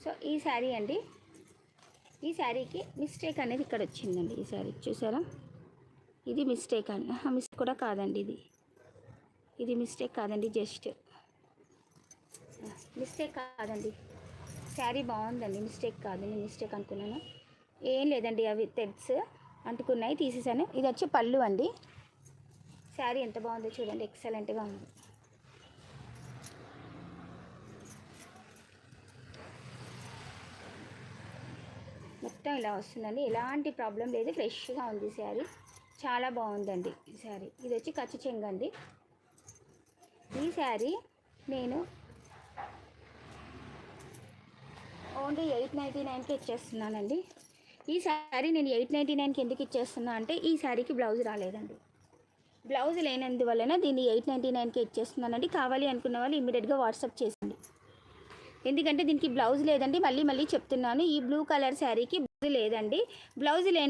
So ఈ శారీ అండి, ఈ శారీకి మిస్టేక్ అనేది ఇక్కడ వచ్చిందండి. ఈ శారీ చూసారా, ఇది మిస్టేక్ అండి. మిస్టేక్ కూడా కాదండి, ఇది మిస్టేక్ కాదండి, జస్ట్ మిస్టేక్ కాదండి. శారీ బాగుందండి, మిస్టేక్ కాదు. నేను మిస్టేక్ అనుకున్నాను, ఏం లేదండి. అవి థ్రెడ్స్ అంటుకున్నాయి, తీసేసాను. ఇది వచ్చి పళ్ళు అండి. శారీ ఎంత బాగుందో చూడండి, ఎక్సలెంట్గా ఉంది. మొత్తం ఇలా వస్తుందండి, ఎలాంటి ప్రాబ్లం లేదు, ఫ్రెష్గా ఉంది శారీ. చాలా బాగుందండి ఈ శారీ. ఇది వచ్చి కచ్చి చెంగు అండి. ఈ శారీ నేను ఓన్లీ 899కి ఇచ్చేస్తున్నానండి. ఈ శారీ నేను 899కి ఎందుకు ఇచ్చేస్తున్నా అంటే, ఈ శారీకి బ్లౌజ్ రాలేదండి. బ్లౌజ్ లేనందువలన దీన్ని 899కి ఇచ్చేస్తున్నానండి. కావాలి అనుకున్న వాళ్ళు ఇమీడియట్గా వాట్సాప్ చేయండి. ఎందుకంటే దీనికి బ్లౌజ్ లేదండి. మళ్ళీ చెప్తున్నాను, ఈ బ్లూ కలర్ శారీకి బ్లౌజ్ లేదండి. బ్లౌజ్ లేని